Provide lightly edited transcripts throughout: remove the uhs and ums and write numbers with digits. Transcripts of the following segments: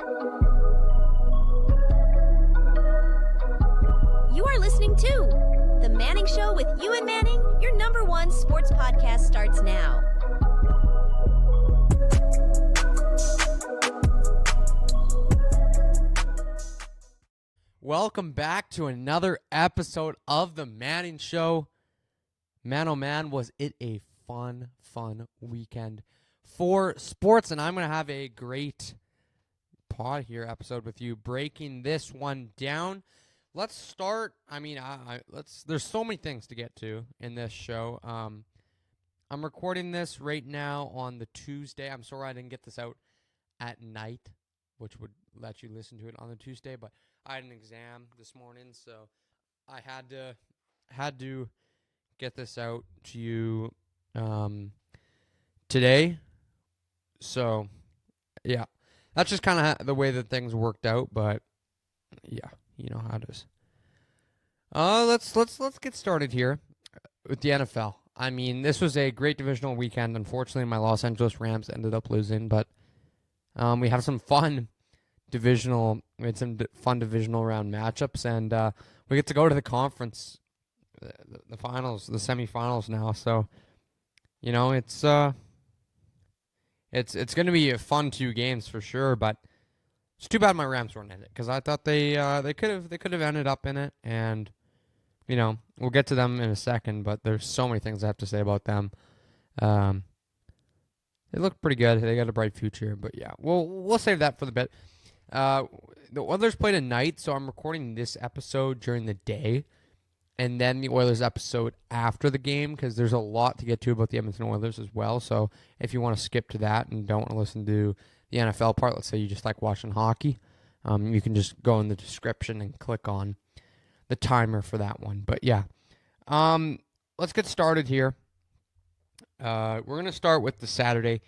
You are listening to The Manning Show with Ewan Manning. Your #1 sports podcast starts now. Welcome back to another episode of The Manning Show. Man, oh man, was it a fun weekend for sports. And I'm going to have a great pod here episode with you, breaking this one down. Let's start. There's so many things to get to in this show. I'm recording this right now on the Tuesday. I'm sorry I didn't get this out at night, which would let you listen to it on the Tuesday, but I had an exam this morning, so I had to get this out to you today. So, yeah, that's just kind of the way that things worked out, but yeah. You know how it is. Let's get started here with the NFL. I mean, this was a great divisional weekend. Unfortunately, my Los Angeles Rams ended up losing, but we have some fun divisional round matchups, and we get to go to the conference, the finals, the semifinals now. So, you know, it's going to be a fun 2 games for sure, but. It's too bad my Rams weren't in it because I thought they could have ended up in it, and you know we'll get to them in a second. But there's so many things I have to say about them. They look pretty good. They got a bright future, but yeah, we'll save that for the bit. The Oilers played at night, so I'm recording this episode during the day, and then the Oilers episode after the game because there's a lot to get to about the Edmonton Oilers as well. So if you want to skip to that and don't want to listen to the NFL part, let's say you just like watching hockey, you can just go in the description and click on the timer for that one. But yeah, let's get started here. We're going to start with the Saturday.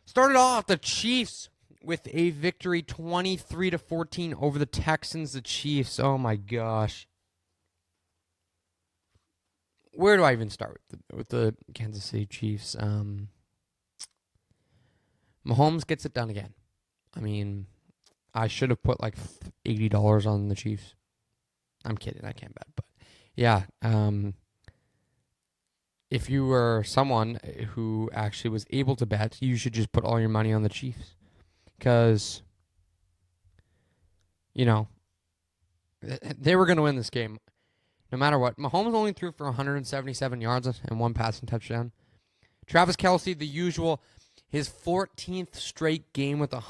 Started off the Chiefs with a victory 23-14 over the Texans. The Chiefs, oh my gosh. Where do I even start with the Kansas City Chiefs? Mahomes gets it done again. I mean, I should have put like $80 on the Chiefs. I'm kidding. I can't bet. But yeah, if you were someone who actually was able to bet, you should just put all your money on the Chiefs. Because, you know, they were going to win this game no matter what. Mahomes only threw for 177 yards and 1 passing touchdown. Travis Kelce, the usual, his 14th straight game with with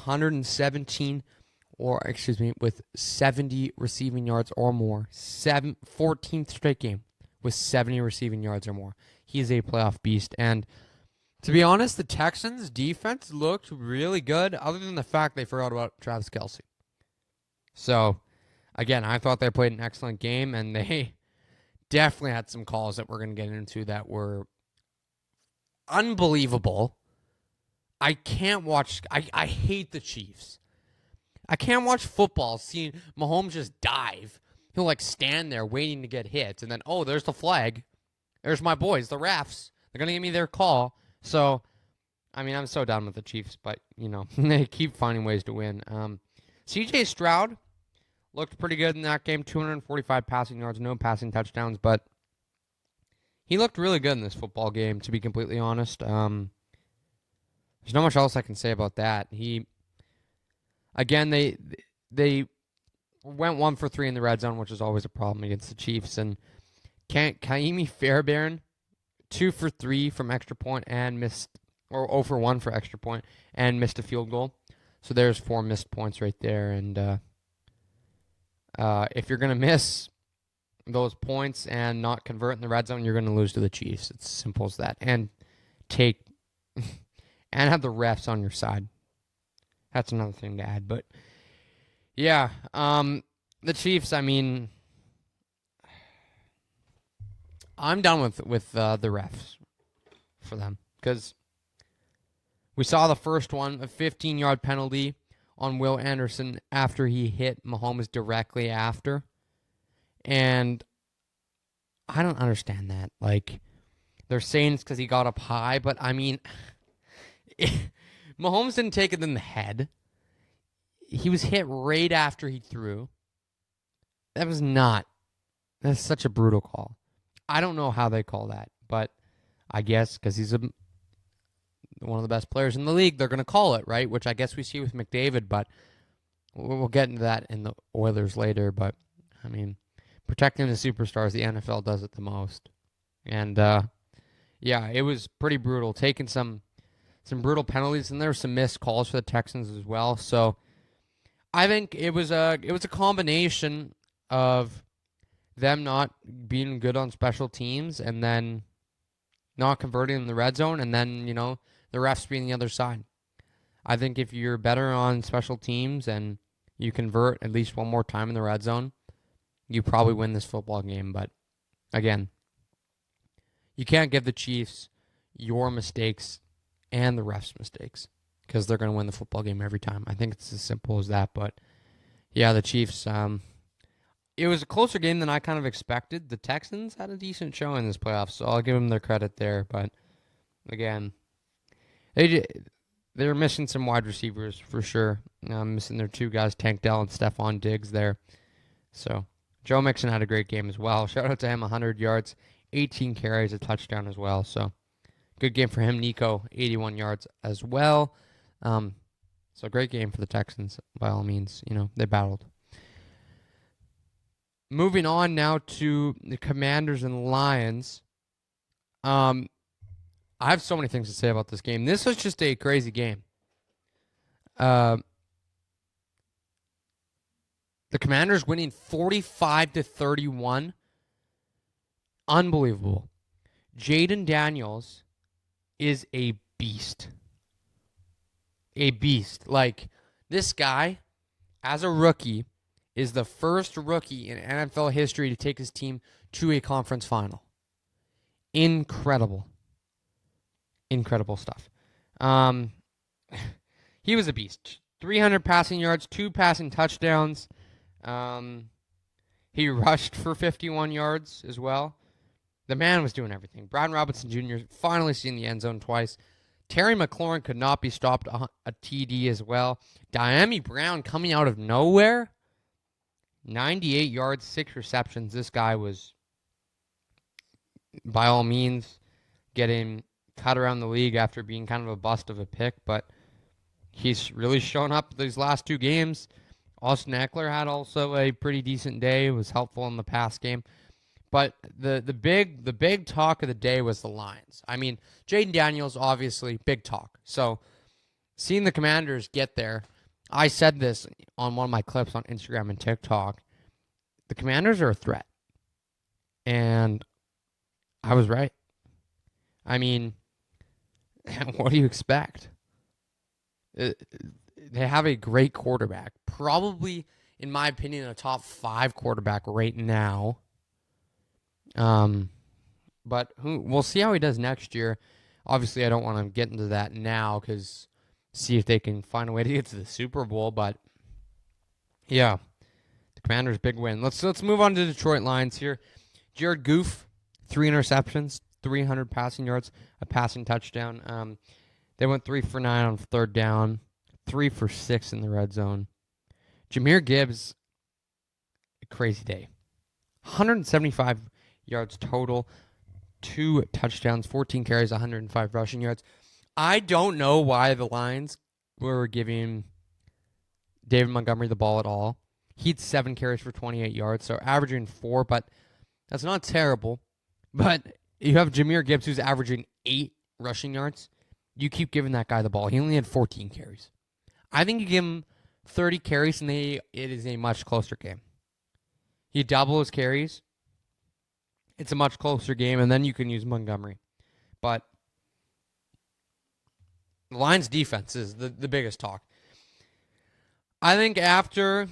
70 receiving yards or more. 14th straight game with 70 receiving yards or more. He is a playoff beast. And to be honest, the Texans' defense looked really good, other than the fact they forgot about Travis Kelce. So, again, I thought they played an excellent game, and they definitely had some calls that we're going to get into that were unbelievable. I can't watch. I hate the Chiefs. I can't watch football seeing Mahomes just dive. He'll like stand there waiting to get hit, and then there's the flag. There's my boys, the refs. They're gonna give me their call. So, I mean, I'm so done with the Chiefs, but you know they keep finding ways to win. C.J. Stroud looked pretty good in that game. 245 passing yards, no passing touchdowns, but he looked really good in this football game. To be completely honest. There's not much else I can say about that. They went 1 for 3 in the red zone, which is always a problem against the Chiefs. And Kaimi Fairbairn, 2 for 3 from extra point and missed, or 0 for 1 for extra point and missed a field goal. So there's 4 missed points right there. And if you're going to miss those points and not convert in the red zone, you're going to lose to the Chiefs. It's as simple as that. And and have the refs on your side. That's another thing to add. But, yeah, the Chiefs, I mean, I'm done with the refs for them. Because we saw the first one, a 15-yard penalty on Will Anderson after he hit Mahomes directly after. And I don't understand that. Like, they're saying it's because he got up high, but I mean, Mahomes didn't take it in the head. he was hit right after he threw. That's such a brutal call. I don't know how they call that, but I guess because he's one of the best players in the league, they're going to call it, right? Which I guess we see with McDavid, but we'll get into that in the Oilers later. But, I mean, protecting the superstars, the NFL does it the most. And, yeah, it was pretty brutal, taking some brutal penalties, and there were some missed calls for the Texans as well. So I think it was a combination of them not being good on special teams and then not converting in the red zone, and then, the refs being the other side. I think if you're better on special teams and you convert at least one more time in the red zone, you probably win this football game. But again, you can't give the Chiefs your mistakes and the refs' mistakes because they're going to win the football game every time. I think it's as simple as that. But yeah, the Chiefs, it was a closer game than I kind of expected. The Texans had a decent show in this playoffs, so I'll give them their credit there. But again, they're missing some wide receivers for sure. Missing their two guys, Tank Dell and Stephon Diggs there. So Joe Mixon had a great game as well. Shout out to him, 100 yards, 18 carries, a touchdown as well. So good game for him. Nico, 81 yards as well. So great game for the Texans by all means. They battled. Moving on now to the Commanders and Lions. I have so many things to say about this game. This was just a crazy game. The Commanders winning 45-31. Unbelievable. Jaden Daniels is a beast. A beast. Like, this guy, as a rookie, is the first rookie in NFL history to take his team to a conference final. Incredible. Incredible stuff. He was a beast. 300 passing yards, 2 passing touchdowns. He rushed for 51 yards as well. The man was doing everything. Brian Robinson Jr. finally seen the end zone twice. Terry McLaurin could not be stopped, a TD as well. Diami Brown coming out of nowhere. 98 yards, 6 receptions. This guy was, by all means, getting cut around the league after being kind of a bust of a pick, but he's really shown up these last 2 games. Austin Eckler had also a pretty decent day. Was helpful in the pass game. But the big talk of the day was the Lions. I mean, Jaden Daniels, obviously, big talk. So seeing the Commanders get there, I said this on one of my clips on Instagram and TikTok. The Commanders are a threat. And I was right. I mean, what do you expect? They have a great quarterback. Probably, in my opinion, a top 5 quarterback right now. But we'll see how he does next year. Obviously, I don't want to get into that now because see if they can find a way to get to the Super Bowl. But yeah, the Commanders' big win. Let's move on to Detroit Lions here. Jared Goff, 3 interceptions, 300 passing yards, a passing touchdown. They went 3 for 9 on 3rd down, 3 for 6 in the red zone. Jahmyr Gibbs, a crazy day. 175 yards total, 2 touchdowns, 14 carries, 105 rushing yards. I don't know why the Lions were giving David Montgomery the ball at all. He had 7 carries for 28 yards, so averaging 4, but that's not terrible. But you have Jahmyr Gibbs who's averaging 8 rushing yards. You keep giving that guy the ball. He only had 14 carries. I think you give him 30 carries, and it is a much closer game. You double his carries, it's a much closer game, and then you can use Montgomery. But the Lions' defense is the biggest talk. I think after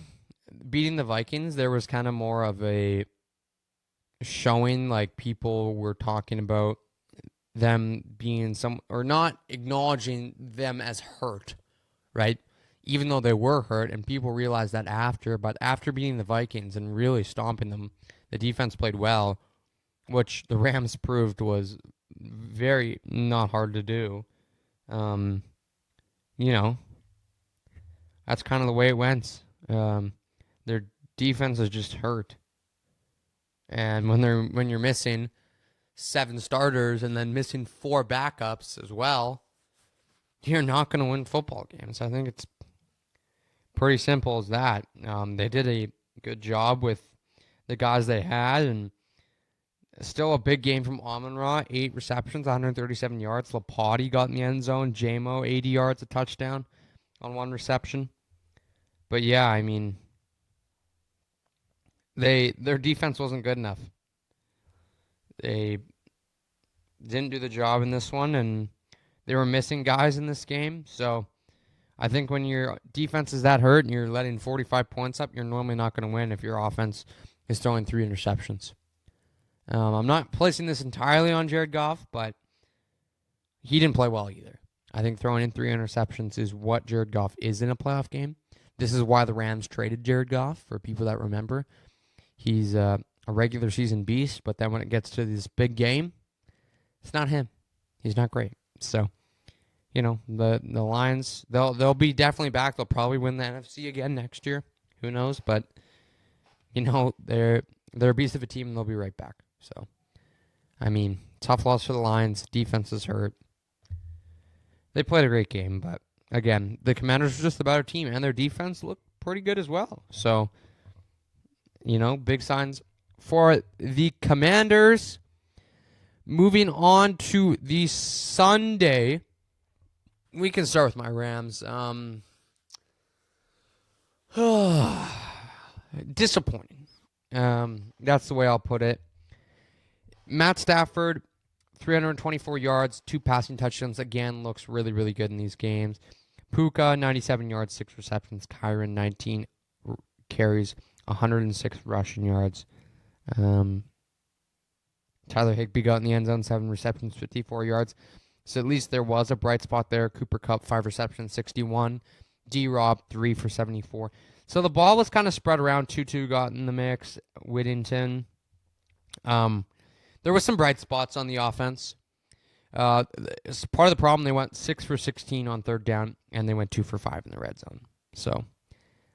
beating the Vikings, there was kind of more of a showing, like people were talking about them being or not acknowledging them as hurt, right? Even though they were hurt, and people realized that after. But after beating the Vikings and really stomping them, the defense played well, which the Rams proved was very not hard to do. I that's kind of the way it went. Their defense is just hurt. And when you're missing 7 starters and then missing 4 backups as well, you're not going to win football games. I think it's pretty simple as that. They did a good job with the guys they had, and still a big game from Amon-Ra, 8 receptions, 137 yards. Lapati got in the end zone. J-Mo, 80 yards, a touchdown on 1 reception. But yeah, I mean, their defense wasn't good enough. They didn't do the job in this one, and they were missing guys in this game. So I think when your defense is that hurt and you're letting 45 points up, you're normally not going to win if your offense is throwing 3 interceptions. I'm not placing this entirely on Jared Goff, but he didn't play well either. I think throwing in 3 interceptions is what Jared Goff is in a playoff game. This is why the Rams traded Jared Goff, for people that remember. He's a regular season beast, but then when it gets to this big game, it's not him. He's not great. So, the Lions, they'll be definitely back. They'll probably win the NFC again next year. Who knows? But, they're a beast of a team, and they'll be right back. So, I mean, tough loss for the Lions. Defense is hurt. They played a great game, but again, the Commanders are just the better team, and their defense looked pretty good as well. So, big signs for the Commanders. Moving on to the Sunday, we can start with my Rams. Disappointing. That's the way I'll put it. Matt Stafford, 324 yards, 2 passing touchdowns. Again, looks really, really good in these games. Puka, 97 yards, 6 receptions. Kyron, 19 carries, 106 rushing yards. Tyler Higbee got in the end zone, 7 receptions, 54 yards. So at least there was a bright spot there. Cooper Kupp, 5 receptions, 61. D-Rob, 3 for 74. So the ball was kind of spread around. Tutu got in the mix. Whittington. There was some bright spots on the offense. As part of the problem, they went 6 for 16 on 3rd down, and they went 2 for 5 in the red zone. So,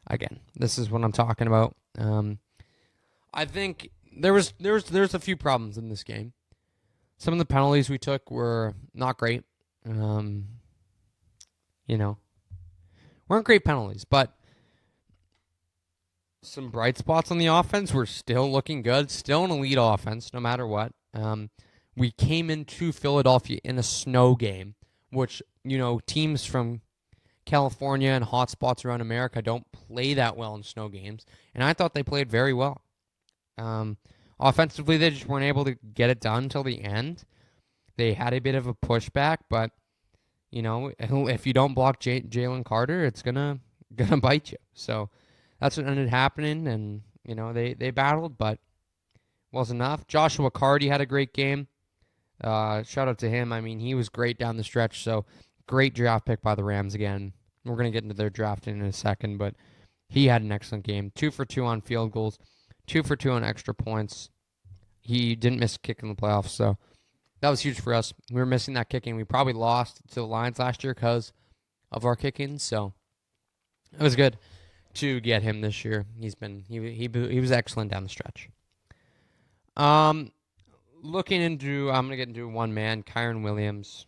again, this is what I'm talking about. I think there's a few problems in this game. Some of the penalties we took were not great. Weren't great penalties, but some bright spots on the offense. We're still looking good. Still an elite offense, no matter what. We came into Philadelphia in a snow game, which, teams from California and hot spots around America don't play that well in snow games. And I thought they played very well. Offensively, they just weren't able to get it done until the end. They had a bit of a pushback, but, if you don't block Jalen Carter, it's gonna bite you. So that's what ended happening, and, they battled, but wasn't enough. Joshua Cardi had a great game. Shout out to him. I mean, he was great down the stretch, so great draft pick by the Rams again. We're going to get into their drafting in a second, but he had an excellent game. 2 for 2 on field goals, 2 for 2 on extra points. He didn't miss a kick in the playoffs, so that was huge for us. We were missing that kicking. We probably lost to the Lions last year because of our kicking, so it was good to get him this year. He was excellent down the stretch. I'm going to get into one man, Kyron Williams.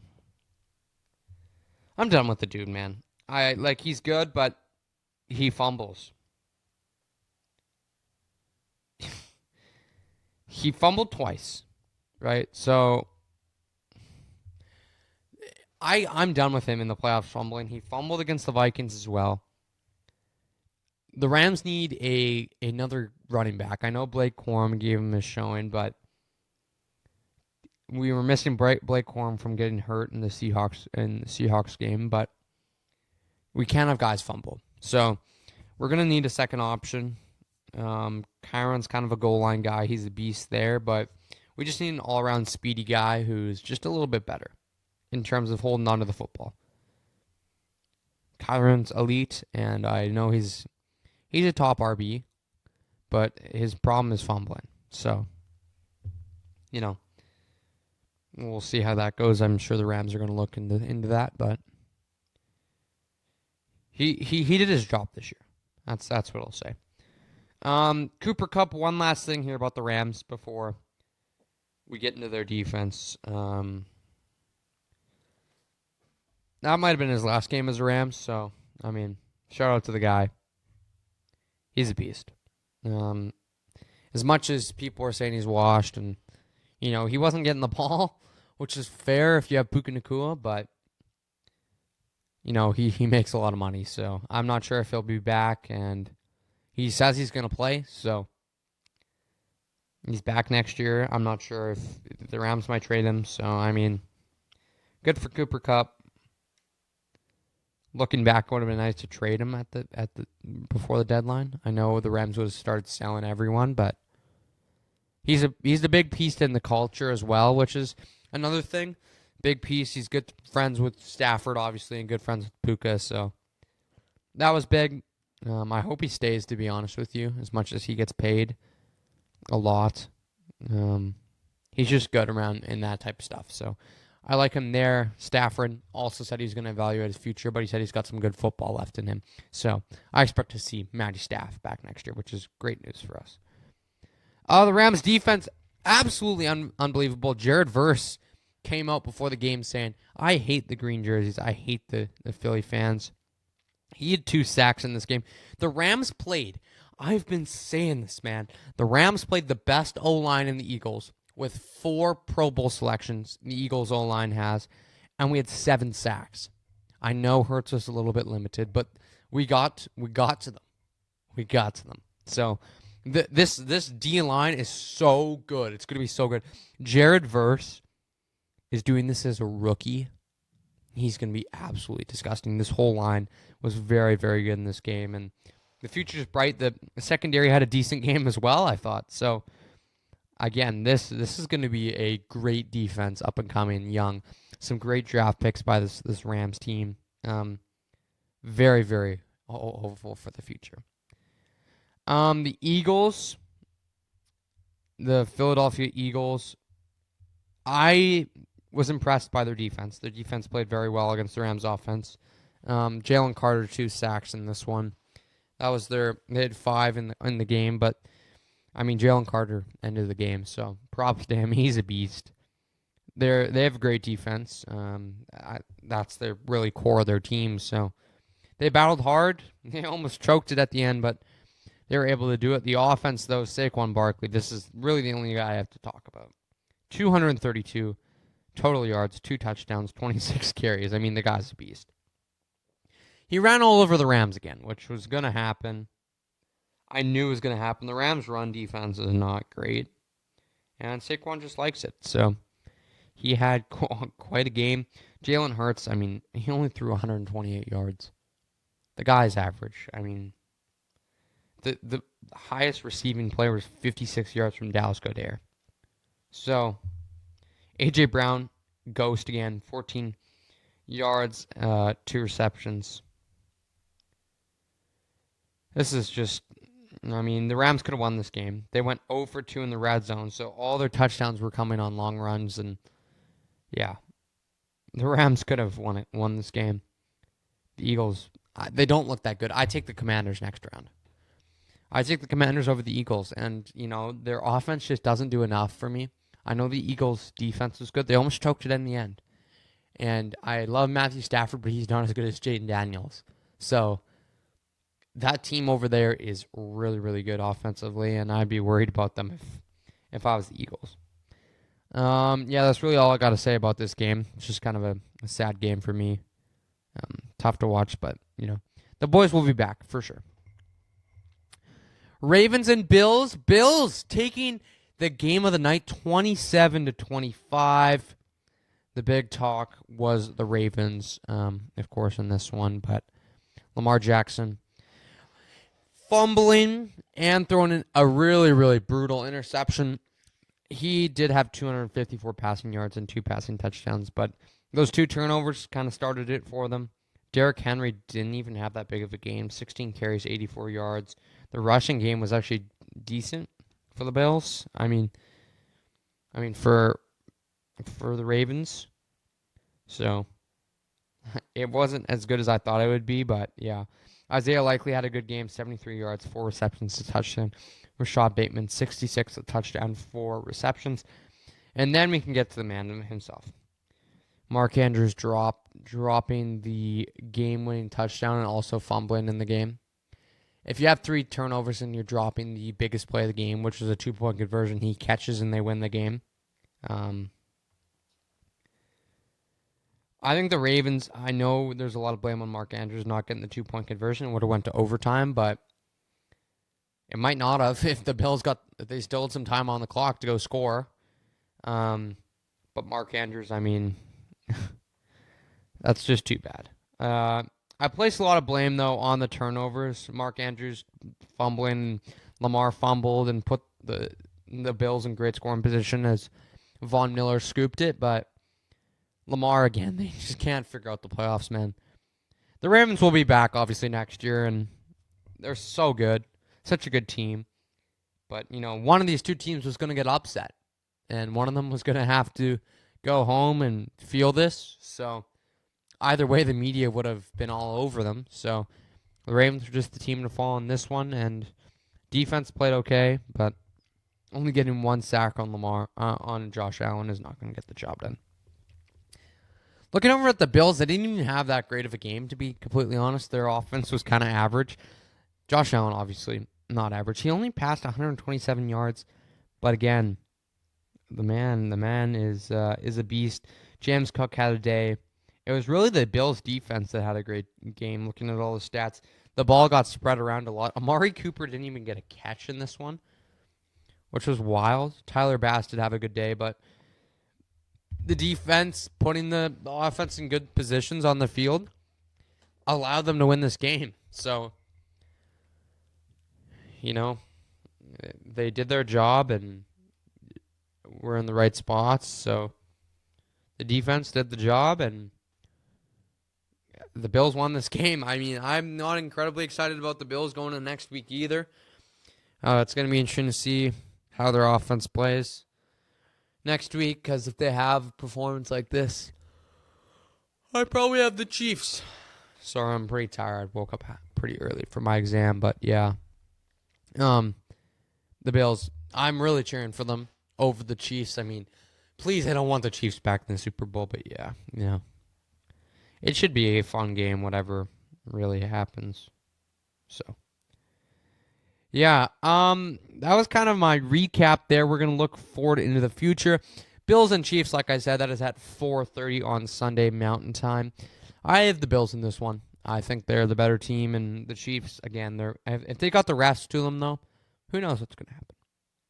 I'm done with the dude, man. He's good, but he fumbles. He fumbled twice, right? So I'm done with him in the playoffs fumbling. He fumbled against the Vikings as well. The Rams need another running back. I know Blake Corum gave him a showing, but we were missing Blake Corum from getting hurt in the Seahawks game, but we can't have guys fumble. So we're going to need a second option. Kyron's kind of a goal line guy. He's a beast there, but we just need an all-around speedy guy who's just a little bit better in terms of holding on to the football. Kyron's elite, and I know he's a top RB, but his problem is fumbling. So, we'll see how that goes. I'm sure the Rams are going to look into that, but He did his job this year. That's what I'll say. Cooper Kupp, one last thing here about the Rams before we get into their defense. That might have been his last game as a Rams, so, I mean, shout out to the guy. He's a beast. As much as people are saying he's washed and, he wasn't getting the ball, which is fair if you have Puka Nacua, but, he makes a lot of money, so I'm not sure if he'll be back, and he says he's going to play, so he's back next year. I'm not sure if the Rams might trade him, so, I mean, good for Cooper Kupp. Looking back, it would have been nice to trade him at the before the deadline. I know the Rams would have started selling everyone, but he's a big piece in the culture as well, which is another thing. Big piece. He's good friends with Stafford, obviously, and good friends with Puka, so that was big. I hope he stays, to be honest with you, as much as he gets paid a lot. He's just good around in that type of stuff, so I like him there. Stafford also said he's going to evaluate his future, but he said he's got some good football left in him. So I expect to see Matty Staff back next year, which is great news for us. The Rams defense, absolutely unbelievable. Jared Verse came out before the game saying, I hate the green jerseys. I hate the Philly fans. He had 2 sacks in this game. The Rams played. I've been saying this, man. The Rams played the best O-line in the Eagles with 4 Pro Bowl selections the Eagles O-line has, and we had 7 sacks. I know Hurts was a little bit limited, but we got to them. We got to them. So this D-line is so good. It's going to be so good. Jared Verse is doing this as a rookie. He's going to be absolutely disgusting. This whole line was very, very good in this game, and the future's bright. The secondary had a decent game as well, I thought. So again, this is going to be a great defense, up and coming, young. Some great draft picks by this Rams team. Very, very hopeful for the future. The Eagles, the Philadelphia Eagles, I was impressed by their defense. Their defense played very well against the Rams offense. Jalen Carter, 2 sacks in this one. That was they had 5 in the game, but I mean, Jalen Carter ended the game, so props to him. He's a beast. They have a great defense. That's their really core of their team. So they battled hard. They almost choked it at the end, but they were able to do it. The offense, though, Saquon Barkley, this is really the only guy I have to talk about. 232 total yards, 2 touchdowns, 26 carries. I mean, the guy's a beast. He ran all over the Rams again, which was going to happen. I knew it was going to happen. The Rams' run defense is not great, and Saquon just likes it. So he had quite a game. Jalen Hurts, I mean, he only threw 128 yards. The guy's average. I mean, the highest receiving player was 56 yards from Dallas Goedert. So A.J. Brown, ghost again, 14 yards, 2 receptions. This is just, I mean, the Rams could have won this game. They went 0 for 2 in the red zone, so all their touchdowns were coming on long runs, and yeah, the Rams could have won this game. The Eagles, they don't look that good. I take the Commanders next round. I take the Commanders over the Eagles, and, their offense just doesn't do enough for me. I know the Eagles' defense is good. They almost choked it in the end. And I love Matthew Stafford, but he's not as good as Jaden Daniels. So that team over there is really, really good offensively, and I'd be worried about them if I was the Eagles. Yeah, that's really all I got to say about this game. It's just kind of a sad game for me. Tough to watch, but, the boys will be back for sure. Ravens and Bills. Bills taking the game of the night 27-25. The big talk was the Ravens, of course, in this one, but Lamar Jackson fumbling and throwing in a really, really brutal interception. He did have 254 passing yards and 2 passing touchdowns, but those 2 turnovers kind of started it for them. Derrick Henry didn't even have that big of a game. 16 carries, 84 yards. The rushing game was actually decent for the Bills. I mean for the Ravens. So It wasn't as good as I thought it would be, but yeah. Isaiah Likely had a good game, 73 yards, 4 receptions to touchdown. Rashad Bateman, 66 a touchdown, 4 receptions. And then we can get to the man himself. Mark Andrews dropping the game-winning touchdown and also fumbling in the game. If you have 3 turnovers and you're dropping the biggest play of the game, which was a 2-point conversion, he catches and they win the game. I think the Ravens, I know there's a lot of blame on Mark Andrews not getting the 2-point conversion. It would have went to overtime, but it might not have if the Bills they still had some time on the clock to go score. But Mark Andrews, I mean, that's just too bad. I place a lot of blame, though, on the turnovers. Mark Andrews fumbling, Lamar fumbled and put the Bills in great scoring position as Von Miller scooped it, but Lamar, again, they just can't figure out the playoffs, man. The Ravens will be back, obviously, next year, and they're so good. Such a good team. But, one of these 2 teams was going to get upset, and one of them was going to have to go home and feel this. So, either way, the media would have been all over them. So, the Ravens were just the team to fall in this one, and defense played okay, but only getting 1 sack on Josh Allen is not going to get the job done. Looking over at the Bills, they didn't even have that great of a game, to be completely honest. Their offense was kind of average. Josh Allen, obviously, not average. He only passed 127 yards, but again, the man is a beast. James Cook had a day. It was really the Bills' defense that had a great game, looking at all the stats. The ball got spread around a lot. Amari Cooper didn't even get a catch in this one, which was wild. Tyler Bass did have a good day, but the defense, putting the offense in good positions on the field, allowed them to win this game. So, they did their job and were in the right spots. So, the defense did the job, and the Bills won this game. I mean, I'm not incredibly excited about the Bills going to next week either. It's going to be interesting to see how their offense plays next week, because if they have a performance like this, I probably have the Chiefs. Sorry, I'm pretty tired. I woke up pretty early for my exam, but yeah. The Bills, I'm really cheering for them over the Chiefs. I mean, please, I don't want the Chiefs back in the Super Bowl, but yeah. It should be a fun game, whatever really happens. So, yeah, that was kind of my recap there. We're going to look forward into the future. Bills and Chiefs, like I said, that is at 4:30 on Sunday Mountain Time. I have the Bills in this one. I think they're the better team, and the Chiefs, again, if they got the refs to them, though, who knows what's going to happen.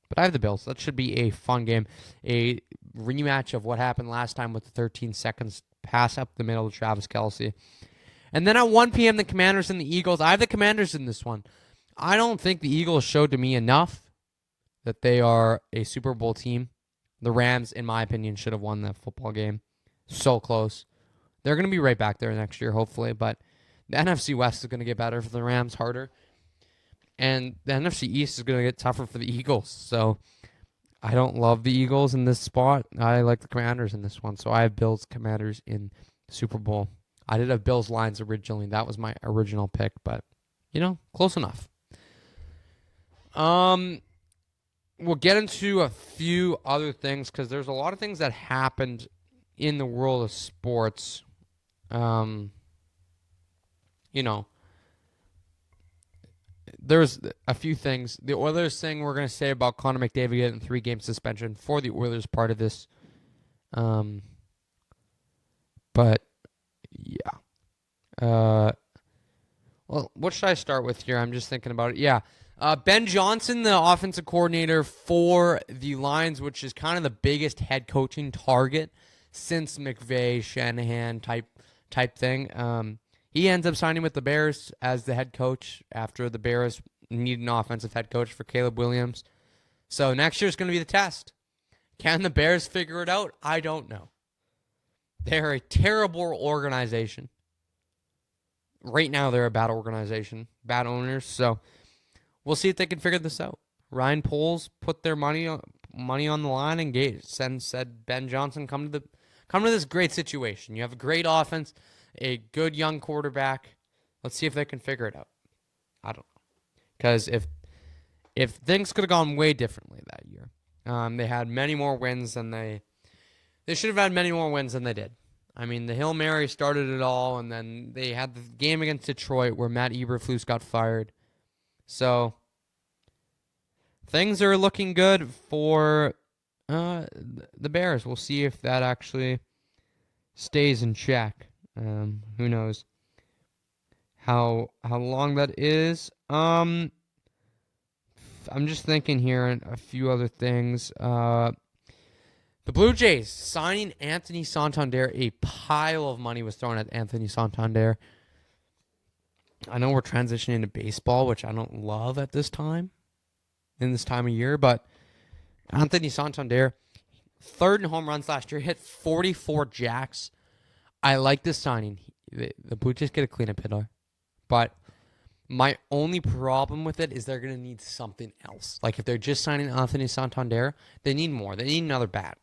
But I have the Bills. That should be a fun game. A rematch of what happened last time with the 13 seconds pass up the middle to Travis Kelce. And then at 1 p.m., the Commanders and the Eagles. I have the Commanders in this one. I don't think the Eagles showed to me enough that they are a Super Bowl team. The Rams, in my opinion, should have won that football game. So close. They're going to be right back there next year, hopefully. But the NFC West is going to get better for the Rams, harder. And the NFC East is going to get tougher for the Eagles. So I don't love the Eagles in this spot. I like the Commanders in this one. So I have Bills, Commanders in Super Bowl. I did have Bills lines originally. That was my original pick. But, close enough. We'll get into a few other things because there's a lot of things that happened in the world of sports. There's a few things. The Oilers thing we're going to say about Connor McDavid getting 3-game suspension for the Oilers part of this. But, yeah. Well, what should I start with here? I'm just thinking about it. Yeah. Ben Johnson, the offensive coordinator for the Lions, which is kind of the biggest head coaching target since McVay, Shanahan type thing. He ends up signing with the Bears as the head coach after the Bears need an offensive head coach for Caleb Williams. So next year's going to be the test. Can the Bears figure it out? I don't know. They're a terrible organization. Right now, they're a bad organization, bad owners. So we'll see if they can figure this out. Ryan Poles put their money on the line and said, Ben Johnson, come to this great situation. You have a great offense. a good young quarterback. Let's see if they can figure it out. I don't know. Because if things could have gone way differently that year, they had many more wins than they should have had many more wins than they did. I mean, the Hail Mary started it all, and then they had the game against Detroit where Matt Eberflus got fired. So things are looking good for the Bears. We'll see if that actually stays in check. Who knows how long that is. I'm just thinking here and a few other things. The Blue Jays signing Anthony Santander. A pile of money was thrown at Anthony Santander. I know we're transitioning to baseball, which I don't love at this time, in this time of year, but Anthony Santander, third in home runs last year, hit 44 jacks. I like this signing. The Blue Jays get a cleanup hitter, but my only problem with it is they're going to need something else. Like if they're just signing Anthony Santander, they need more. They need another bat.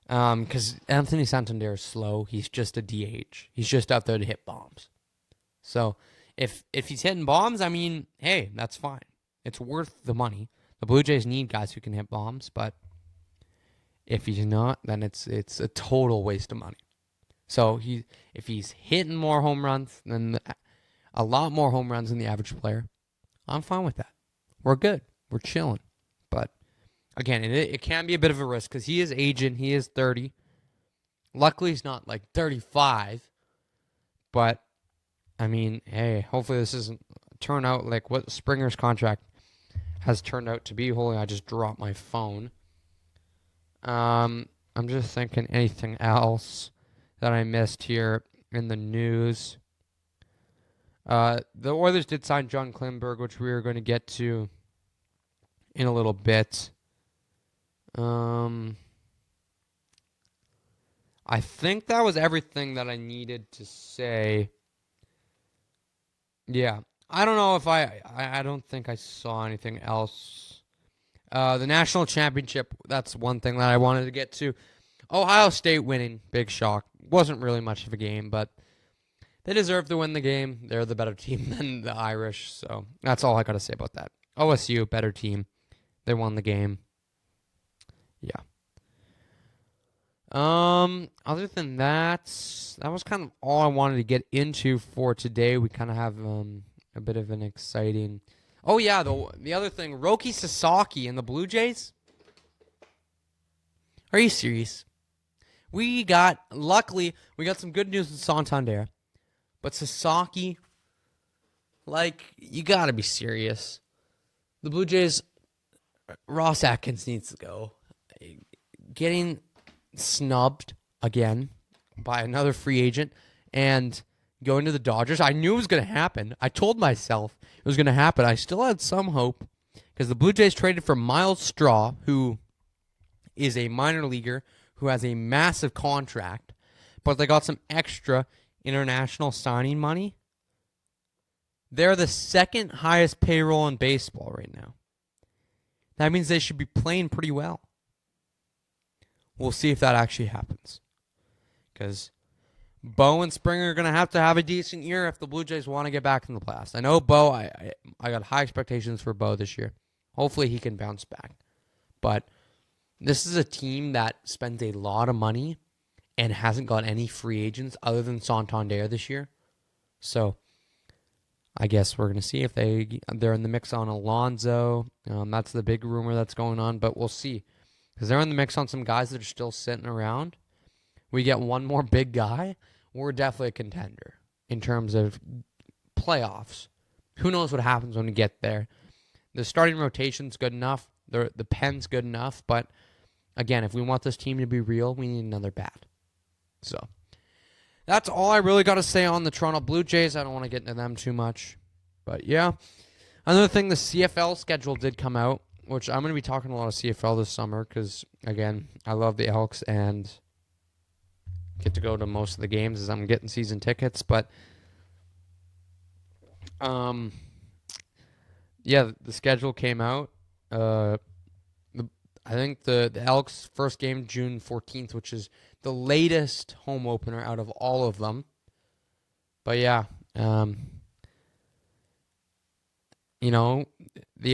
Because Anthony Santander is slow. He's just a DH. He's just out there to hit bombs. So if he's hitting bombs, I mean, hey, that's fine. It's worth the money. The Blue Jays need guys who can hit bombs, but if he's not, then it's a total waste of money. So if he's hitting more home runs than a lot more home runs than the average player, I'm fine with that. We're good. We're chilling. But again, it can be a bit of a risk because he is aging. He is 30. Luckily, he's not like 35. But, I mean, hey, hopefully this doesn't turn out like what Springer's contract has turned out to be. Holy, I just dropped my phone. I'm just thinking anything else that I missed here in the news. The Oilers did sign John Klingberg, which we are going to get to in a little bit. I think that was everything that I needed to say. Yeah. I don't know if I don't think I saw anything else. The national championship, that's one thing that I wanted to get to. Ohio State winning, big shock. Wasn't really much of a game, but they deserve to win the game. They're the better team than the Irish, so that's all I got to say about that. OSU, better team. They won the game. Yeah. Other than that, that was kind of all I wanted to get into for today. We kind of have a bit of an exciting... Oh, yeah, the other thing, Roki Sasaki and the Blue Jays? Are you serious? Luckily, we got some good news with Santander. But Sasaki, like, you got to be serious. The Blue Jays, Ross Atkins needs to go. Getting snubbed again by another free agent and going to the Dodgers. I knew it was going to happen. I told myself it was going to happen. I still had some hope because the Blue Jays traded for Miles Straw, who is a minor leaguer who has a massive contract, but they got some extra international signing money. They're the second highest payroll in baseball right now. That means they should be playing pretty well. We'll see if that actually happens. Because Bo and Springer are going to have a decent year if the Blue Jays want to get back in the playoffs. I know Bo, I got high expectations for Bo this year. Hopefully he can bounce back. But this is a team that spends a lot of money and hasn't got any free agents other than Santander this year. So I guess we're going to see if they're in the mix on Alonso. That's the big rumor that's going on, but we'll see. Because they're in the mix on some guys that are still sitting around. We get one more big guy, we're definitely a contender in terms of playoffs. Who knows what happens when we get there. The starting rotation's good enough. The pen's good enough. But, again, if we want this team to be real, we need another bat. So, that's all I really got to say on the Toronto Blue Jays. I don't want to get into them too much. But, yeah. Another thing, the CFL schedule did come out, which I'm going to be talking a lot of CFL this summer because, again, I love the Elks and get to go to most of the games as I'm getting season tickets. But, yeah, the schedule came out. I think the Elks' first game, June 14th, which is the latest home opener out of all of them. But yeah, the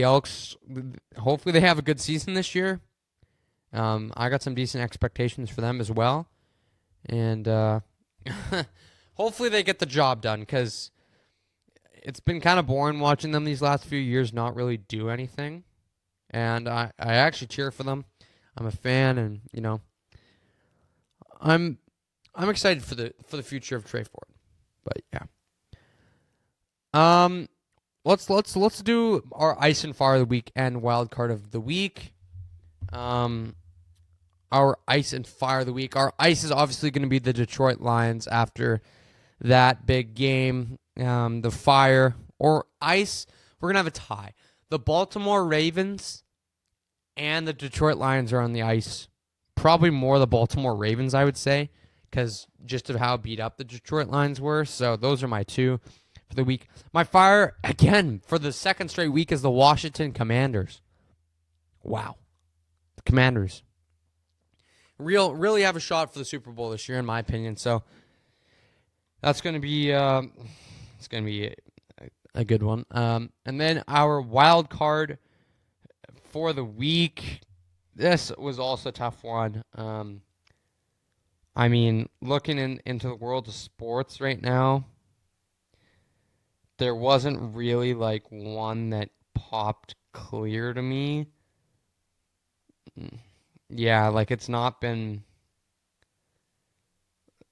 Elks, hopefully they have a good season this year. I got some decent expectations for them as well. And hopefully they get the job done, because it's been kind of boring watching them these last few years not really do anything. And I actually cheer for them. I'm a fan, and I'm excited for the future of Trey Ford. But yeah. Let's do our ice and fire of the week and wild card of the week. Our ice and fire of the week. Our ice is obviously going to be the Detroit Lions after that big game. The fire or ice, we're going to have a tie. The Baltimore Ravens and the Detroit Lions are on the ice. Probably more the Baltimore Ravens, I would say, because just of how beat up the Detroit Lions were. So those are my two for the week. My fire, again, for the second straight week, is the Washington Commanders. Wow. The Commanders really have a shot for the Super Bowl this year, in my opinion. So that's going to be a good one. And then our wild card for the week. This was also a tough one. I mean, looking into the world of sports right now, there wasn't really like one that popped clear to me. Yeah, like it's not been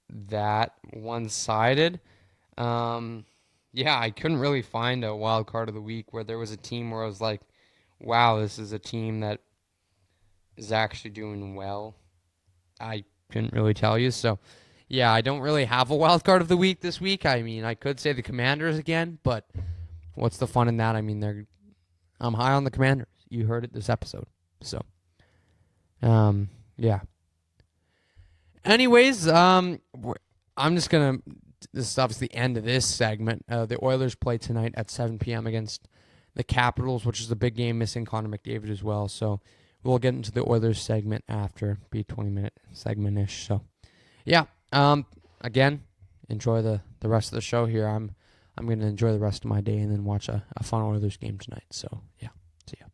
that one-sided. Yeah, I couldn't really find a wild card of the week where there was a team where I was like, wow, this is a team that is actually doing well. I couldn't really tell you. So, yeah, I don't really have a wild card of the week this week. I mean, I could say the Commanders again, but what's the fun in that? I mean, I'm high on the Commanders. You heard it this episode. So, yeah. Anyways, I'm just going to, this is obviously the end of this segment. The Oilers play tonight at 7 p.m. against the Capitals, which is a big game, missing Connor McDavid as well. So we'll get into the Oilers segment after, be a 20-minute segment-ish. So, yeah. Again, enjoy the rest of the show here. I'm going to enjoy the rest of my day and then watch a fun Oilers game tonight. So, yeah. See ya.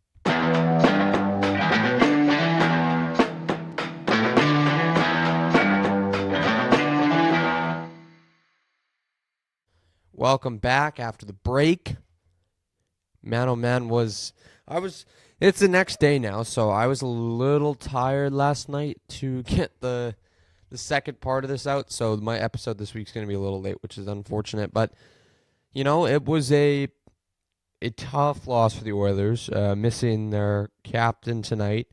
Welcome back after the break. Man, oh man, it's the next day now, so I was a little tired last night to get the second part of this out, so my episode this week's going to be a little late, which is unfortunate, but, it was a tough loss for the Oilers, missing their captain tonight,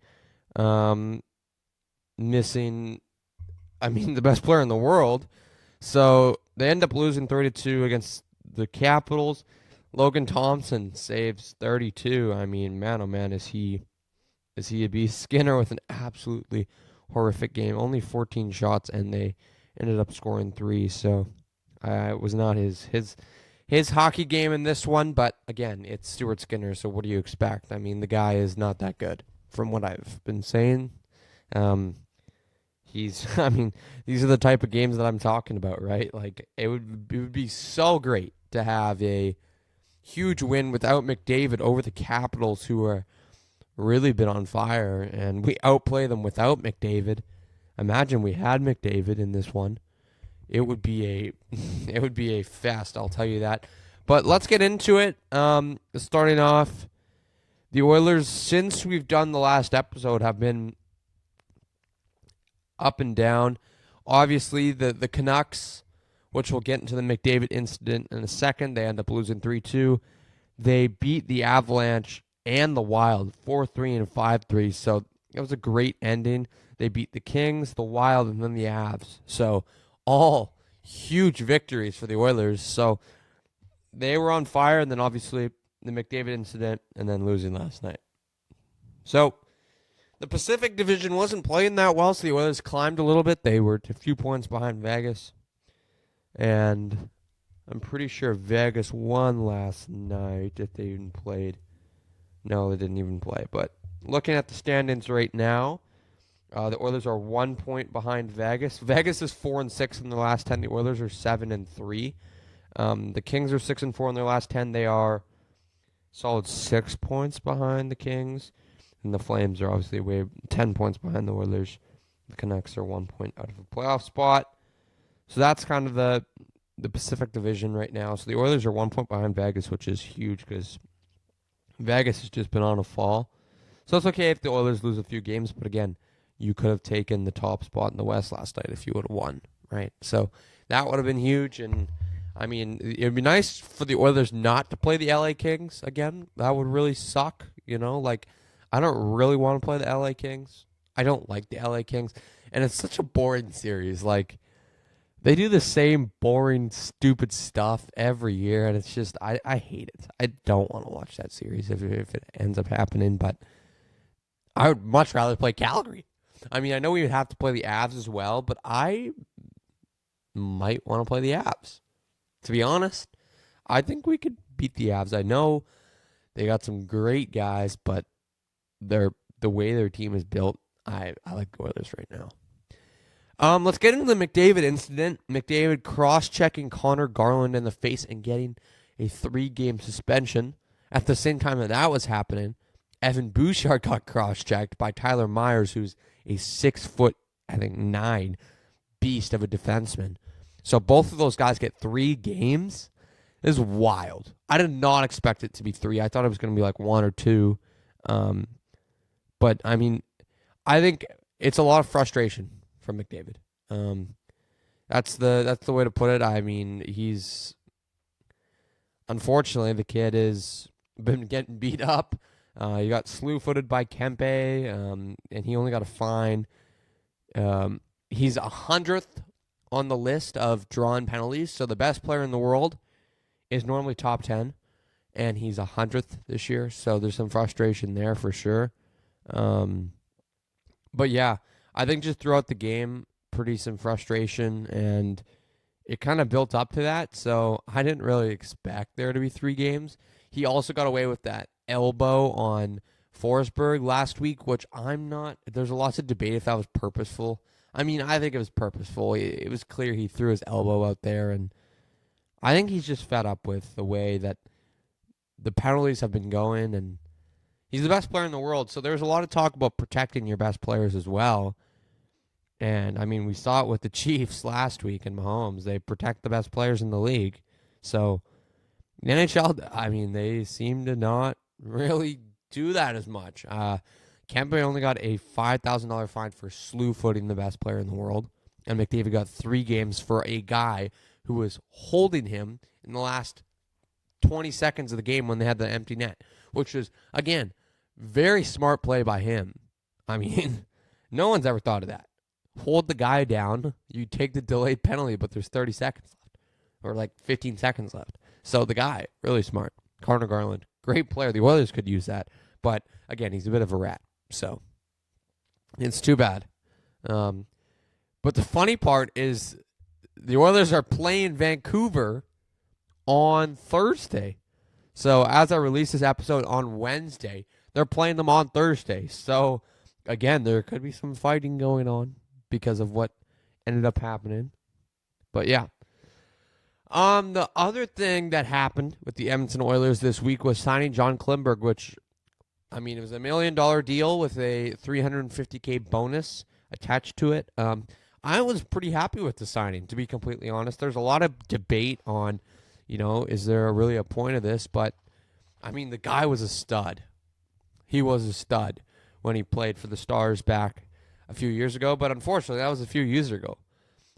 missing, the best player in the world, so they end up losing 3-2 against the Capitals. Logan Thompson saves 32. I mean, man, oh man, is he a beast? Skinner with an absolutely horrific game. Only 14 shots, and they ended up scoring 3. So it was not his hockey game in this one. But again, it's Stuart Skinner. So what do you expect? I mean, the guy is not that good, from what I've been saying. These are the type of games that I'm talking about, right? Like it would be so great to have a huge win without McDavid over the Capitals, who are really been on fire, and we outplay them without McDavid. Imagine we had McDavid in this one. It would be a fest, I'll tell you that. But let's get into it. Starting off, the Oilers, since we've done the last episode, have been up and down. Obviously, the Canucks, which we'll get into the McDavid incident in a second, they end up losing 3-2. They beat the Avalanche and the Wild 4-3 and 5-3, so it was a great ending. They beat the Kings, the Wild, and then the Avs. So all huge victories for the Oilers. So they were on fire, and then obviously the McDavid incident, and then losing last night. So the Pacific Division wasn't playing that well, so the Oilers climbed a little bit. They were a few points behind Vegas. And I'm pretty sure Vegas won last night if they even played. No, they didn't even play. But looking at the standings right now, the Oilers are 1 point behind Vegas. Vegas is 4-6 in the last 10. The Oilers are 7-3. The Kings are 6-4 in their last 10. They are solid 6 points behind the Kings, and the Flames are obviously 10 points behind the Oilers. The Canucks are 1 point out of a playoff spot. So that's kind of the Pacific Division right now. So the Oilers are 1 point behind Vegas, which is huge because Vegas has just been on a fall. So it's okay if the Oilers lose a few games, but again, you could have taken the top spot in the West last night if you would have won, right? So that would have been huge, and I mean, it would be nice for the Oilers not to play the LA Kings again. That would really suck, like, I don't really want to play the LA Kings. I don't like the LA Kings, and it's such a boring series. Like, they do the same boring, stupid stuff every year, and it's just, I hate it. I don't want to watch that series if it ends up happening, but I would much rather play Calgary. I mean, I know we would have to play the Avs as well, but I might want to play the Avs. To be honest, I think we could beat the Avs. I know they got some great guys, but the way their team is built, I like the Oilers right now. Let's get into the McDavid incident. McDavid cross-checking Connor Garland in the face and getting a 3-game suspension. At the same time that was happening, Evan Bouchard got cross-checked by Tyler Myers, who's a 6'9" beast of a defenseman. So both of those guys get 3 games. This is wild. I did not expect it to be 3. I thought it was going to be like 1 or 2. But, I mean, I think it's a lot of frustration from McDavid. That's the way to put it. I mean, unfortunately, the kid has been getting beat up. He got slew-footed by Kempe, and he only got a fine. He's 100th on the list of drawn penalties, so the best player in the world is normally top 10, and he's 100th this year, so there's some frustration there for sure. But yeah, I think just throughout the game, pretty some frustration, and it kind of built up to that, so I didn't really expect there to be 3 games. He also got away with that elbow on Forsberg last week, which there's lots of debate if that was purposeful. I mean, I think it was purposeful. It was clear he threw his elbow out there, and I think he's just fed up with the way that the penalties have been going, and he's the best player in the world, so there's a lot of talk about protecting your best players as well. And, I mean, we saw it with the Chiefs last week and Mahomes. They protect the best players in the league. So, the NHL, I mean, they seem to not really do that as much. Kempe only got a $5,000 fine for slew-footing the best player in the world. And McDavid got 3 games for a guy who was holding him in the last 20 seconds of the game when they had the empty net, which was, again, very smart play by him. I mean, no one's ever thought of that. Hold the guy down, you take the delayed penalty, but there's 30 seconds left, or like 15 seconds left. So the guy, really smart. Connor Garland, great player. The Oilers could use that, but again, he's a bit of a rat, so it's too bad. But the funny part is the Oilers are playing Vancouver on Thursday. So as I release this episode on Wednesday, they're playing them on Thursday. So again, there could be some fighting going on because of what ended up happening. But yeah. The other thing that happened with the Edmonton Oilers this week was signing John Klingberg, which, I mean, it was a $1 million deal with a $350K bonus attached to it. I was pretty happy with the signing, to be completely honest. There's a lot of debate on, is there really a point of this? But, I mean, the guy was a stud. He was a stud when he played for the Stars back a few years ago. But unfortunately, that was a few years ago.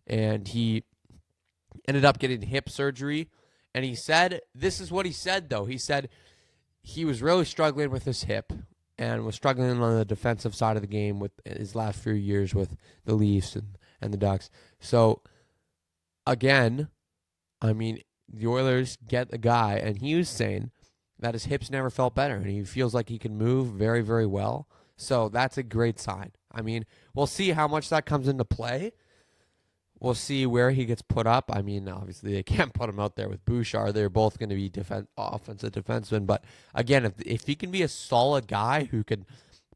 And he ended up getting hip surgery. And this is what he said, though. He said he was really struggling with his hip and was struggling on the defensive side of the game with his last few years with the Leafs and the Ducks. So, again, I mean, the Oilers get the guy, and he was saying that his hips never felt better, and he feels like he can move very, very well. So that's a great sign. I mean, we'll see how much that comes into play. We'll see where he gets put up. I mean, obviously, they can't put him out there with Bouchard. They're both going to be offensive defensemen. But, again, if he can be a solid guy who can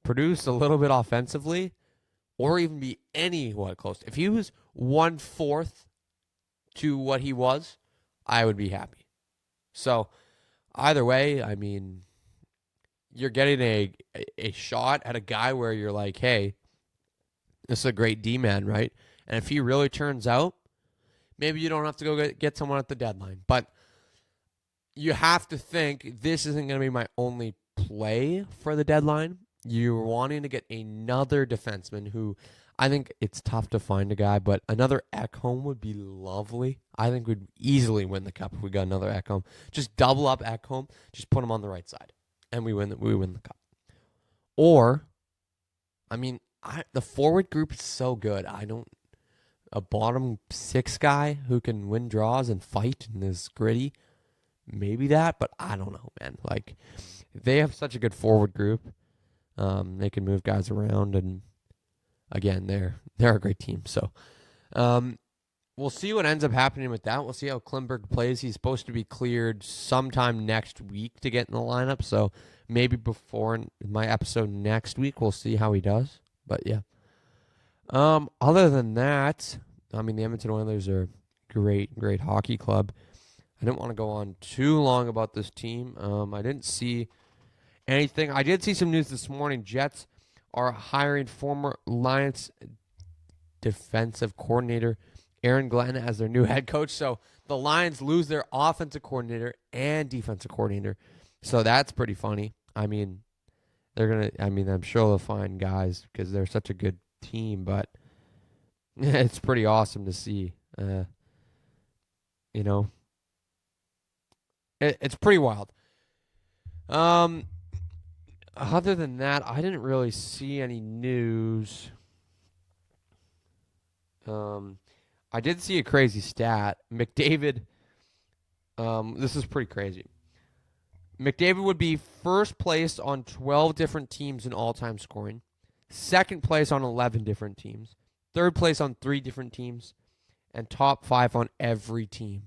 produce a little bit offensively or even be anywhat close. If he was 1/4 to what he was, I would be happy. So either way, I mean, you're getting a shot at a guy where you're like, hey, this is a great D-man, right? And if he really turns out, maybe you don't have to go get someone at the deadline. But you have to think this isn't going to be my only play for the deadline. You're wanting to get another defenseman who I think it's tough to find a guy, but another Ekholm would be lovely. I think we'd easily win the cup if we got another Ekholm. Just double up Ekholm, just put him on the right side, and we win the cup. Or, I mean, the forward group is so good. A bottom 6 guy who can win draws and fight and is gritty, maybe that, but I don't know, man. Like, they have such a good forward group. They can move guys around, and again, they're a great team. So, we'll see what ends up happening with that. We'll see how Klimberg plays. He's supposed to be cleared sometime next week to get in the lineup, so maybe before my episode next week, we'll see how he does. But yeah. Other than that, I mean, the Edmonton Oilers are a great hockey club. I didn't want to go on too long about this team. I didn't see anything. I did see some news this morning. Jets are hiring former Lions defensive coordinator Aaron Glenn as their new head coach. So the Lions lose their offensive coordinator and defensive coordinator. So that's pretty funny. I mean, I'm sure they'll find guys because they're such a good team, but it's pretty awesome to see. It's pretty wild. Other than that, I didn't really see any news. I did see a crazy stat. McDavid, this is pretty crazy. McDavid would be first place on 12 different teams in all-time scoring, second place on 11 different teams, third place on 3 different teams, and top 5 on every team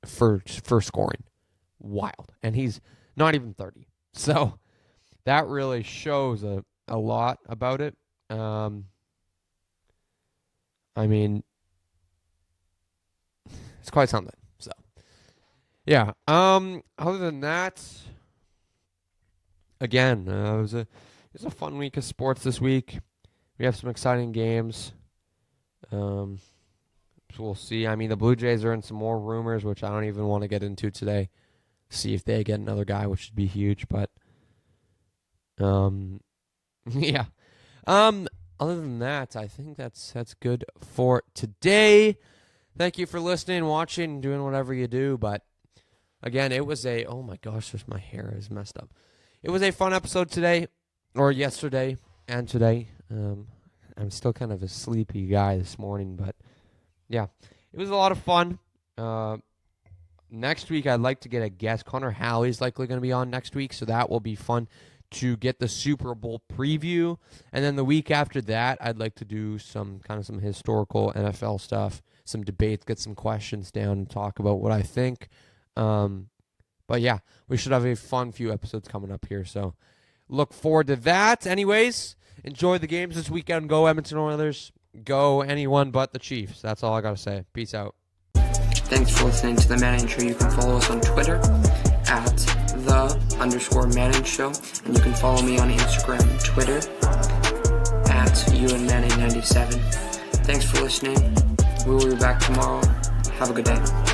for scoring. Wild. And he's not even 30. So that really shows a lot about it. I mean, it's quite something. So, yeah. Other than that, again, it was a fun week of sports this week. We have some exciting games. So we'll see. I mean, the Blue Jays are in some more rumors, which I don't even want to get into today. See if they get another guy, which would be huge. But, yeah. Other than that, I think that's good for today. Thank you for listening, watching, doing whatever you do. But again, it was oh my gosh, my hair is messed up. It was a fun episode today, or yesterday, and today. I'm still kind of a sleepy guy this morning, but yeah, it was a lot of fun. Next week, I'd like to get a guest. Connor Halley's likely going to be on next week, so that will be fun to get the Super Bowl preview. And then the week after that, I'd like to do some historical NFL stuff, some debates, get some questions down, and talk about what I think. But yeah, we should have a fun few episodes coming up here, so look forward to that. Anyways, enjoy the games this weekend. Go Edmonton Oilers. Go anyone but the Chiefs. That's all I got to say. Peace out. Thanks for listening to The Manning Show. You can follow us on Twitter at _Manning Show. And you can follow me on Instagram and Twitter at EwanManning97. Thanks for listening. We will be back tomorrow. Have a good day.